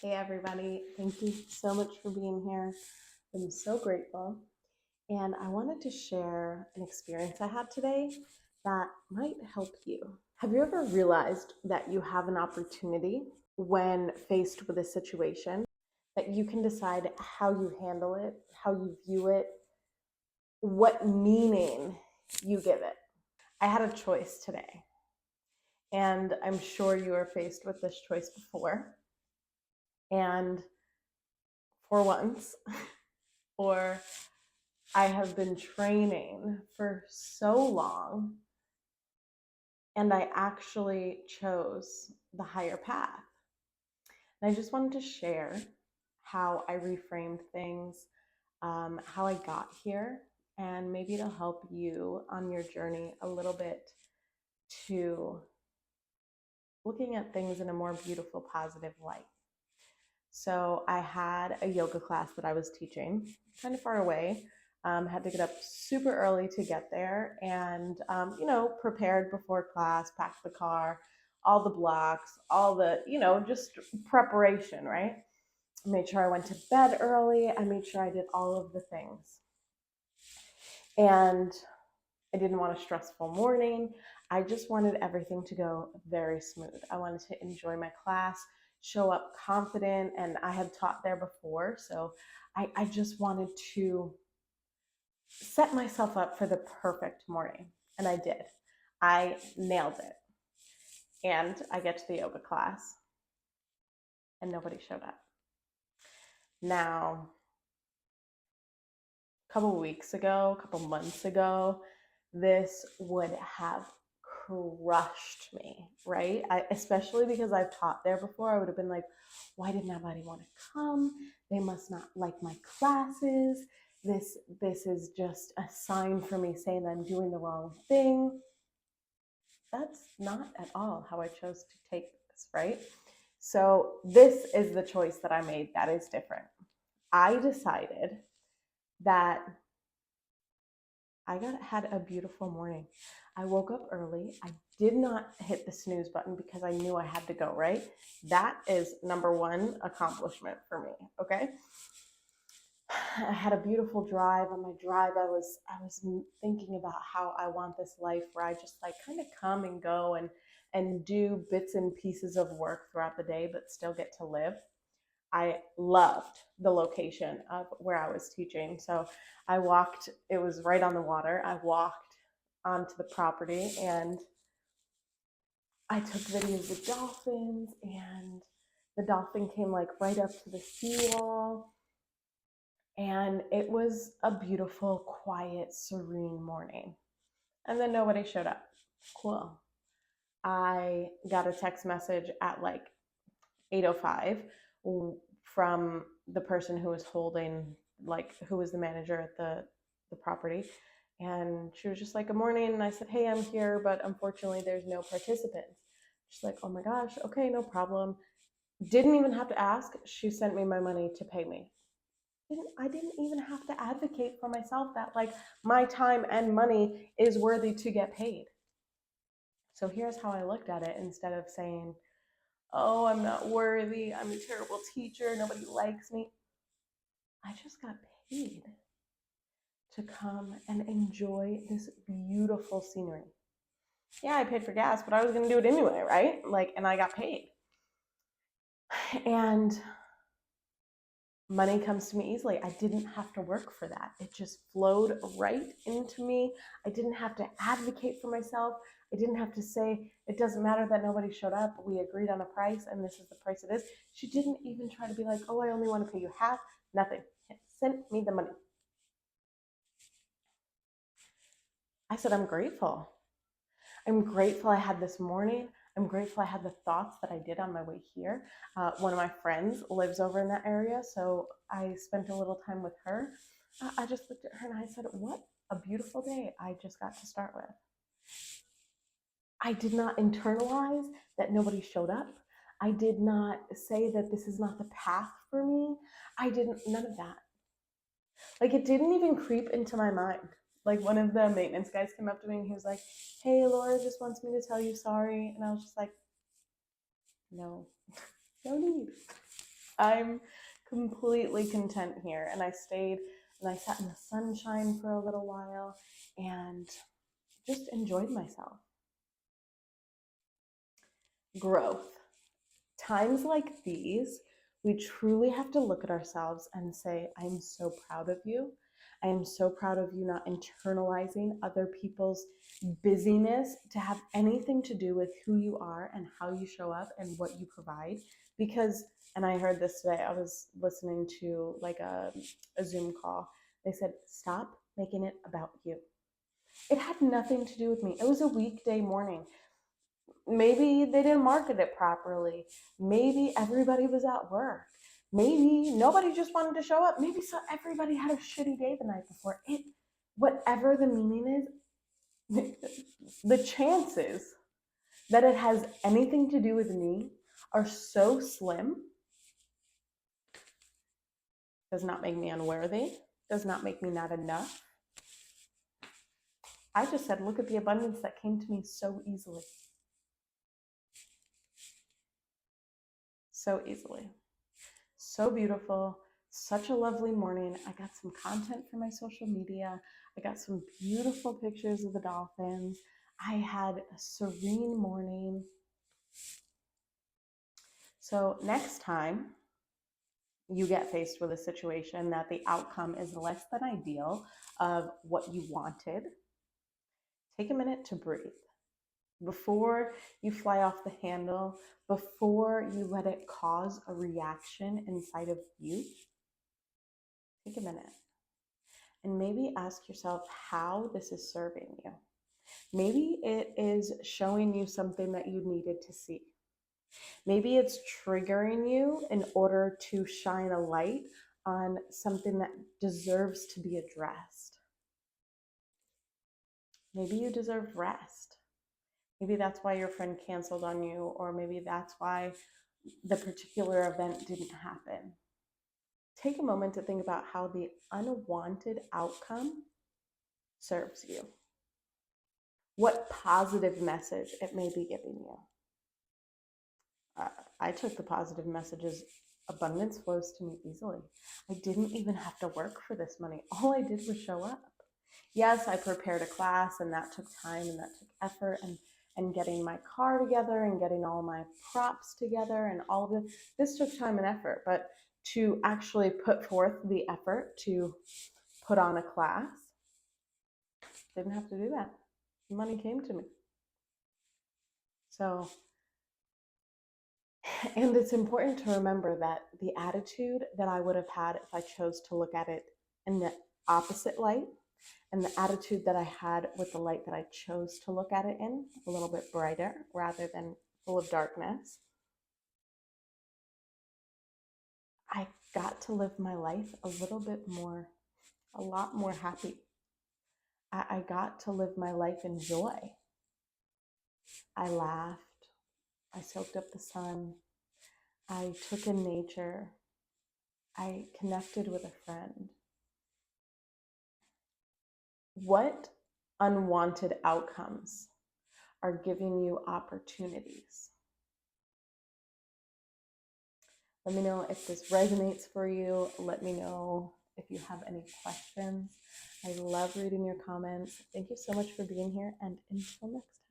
Hey everybody, thank you so much for being here. I'm so grateful. And I wanted to share an experience I had today that might help you. Have you ever realized that you have an opportunity when faced with a situation that you can decide how you handle it, how you view it, what meaning you give it? I had a choice today, and I'm sure you are faced with this choice before. And for once, or I have been training for so long, and I actually chose the higher path. And I just wanted to share how I reframed things, how I got here, and maybe it'll help you on your journey a little bit to looking at things in a more beautiful, positive light. So I had a yoga class that I was teaching kind of far away. Had to get up super early to get there and, prepared before class, packed the car, all the blocks, all the, just preparation, right? I made sure I went to bed early. I made sure I did all of the things. And I didn't want a stressful morning. I just wanted everything to go very smooth. I wanted to enjoy my class, show up confident, and I had taught there before. So I just wanted to set myself up for the perfect morning. And I did. I nailed it. And I get to the yoga class, and nobody showed up. Now, a couple weeks ago, a couple months ago, this would have crushed me, right? Especially because I've taught there before. I would have been like, why did nobody want to come? They must not like my classes. This is just a sign for me saying I'm doing the wrong thing. That's not at all how I chose to take this, right? So this is the choice that I made that is different. I decided that had a beautiful morning. I woke up early. I did not hit the snooze button because I knew I had to go, right? That is number one accomplishment for me, okay? I had a beautiful drive. On my drive, I was thinking about how I want this life where I just like kind of come and go and do bits and pieces of work throughout the day, but still get to live. I loved the location of where I was teaching. So I walked, it was right on the water. I walked onto the property and I took videos of dolphins, and the dolphin came like right up to the seawall. And it was a beautiful, quiet, serene morning. And then nobody showed up. Cool. I got a text message at like 8:05 from the person who was holding, like, who was the manager at the property. And she was just like, good morning. And I said, hey, I'm here, but unfortunately there's no participants. She's like, oh my gosh, okay, no problem. Didn't even have to ask. She sent me my money to pay me. I didn't even have to advocate for myself that like my time and money is worthy to get paid. So here's how I looked at it. Instead of saying, oh, I'm not worthy, I'm a terrible teacher, nobody likes me, I just got paid to come and enjoy this beautiful scenery. Yeah, I paid for gas, but I was going to do it anyway, right? Like, and I got paid. And money comes to me easily. I didn't have to work for that. It just flowed right into me. I didn't have to advocate for myself. I didn't have to say, it doesn't matter that nobody showed up. We agreed on a price and this is the price it is. She didn't even try to be like, oh, I only want to pay you half. Nothing. Sent me the money. I said, I'm grateful. I'm grateful I had this morning. I'm grateful I had the thoughts that I did on my way here. One of my friends lives over in that area, so I spent a little time with her. I just looked at her and I said, what a beautiful day I just got to start with. I did not internalize that nobody showed up. I did not say that this is not the path for me. None of that. Like, it didn't even creep into my mind. Like, one of the maintenance guys came up to me and he was like, hey, Laura just wants me to tell you sorry. And I was just like, no, no need. I'm completely content here. And I stayed and I sat in the sunshine for a little while and just enjoyed myself. Growth. Times like these, we truly have to look at ourselves and say, I'm so proud of you. I am so proud of you not internalizing other people's busyness to have anything to do with who you are and how you show up and what you provide. Because, and I heard this today, I was listening to like a Zoom call. They said, stop making it about you. It had nothing to do with me. It was a weekday morning. Maybe they didn't market it properly. Maybe everybody was at work. Maybe nobody just wanted to show up. Maybe everybody had a shitty day the night before. Whatever the meaning is, the chances that it has anything to do with me are so slim. Does not make me unworthy. Does not make me not enough. I just said, look at the abundance that came to me so easily. So easily. So beautiful. Such a lovely morning. I got some content for my social media. I got some beautiful pictures of the dolphins. I had a serene morning. So next time you get faced with a situation that the outcome is less than ideal of what you wanted, take a minute to breathe. Before you fly off the handle, before you let it cause a reaction inside of you, take a minute and maybe ask yourself how this is serving you. Maybe it is showing you something that you needed to see. Maybe it's triggering you in order to shine a light on something that deserves to be addressed. Maybe you deserve rest. Maybe that's why your friend canceled on you, or maybe that's why the particular event didn't happen. Take a moment to think about how the unwanted outcome serves you. What positive message it may be giving you. I took the positive messages. Abundance flows to me easily. I didn't even have to work for this money. All I did was show up. Yes, I prepared a class and that took time and that took effort and getting my car together and getting all my props together and all of it. This took time and effort, but to actually put forth the effort to put on a class, didn't have to do that. The money came to me. So, and it's important to remember that the attitude that I would have had if I chose to look at it in the opposite light, and the attitude that I had with the light that I chose to look at it in, a little bit brighter rather than full of darkness, I got to live my life a little bit more, a lot more happy. I got to live my life in joy. I laughed. I soaked up the sun. I took in nature. I connected with a friend. What unwanted outcomes are giving you opportunities? Let me know if this resonates for you. Let me know if you have any questions. I love reading your comments. Thank you so much for being here, and until next time.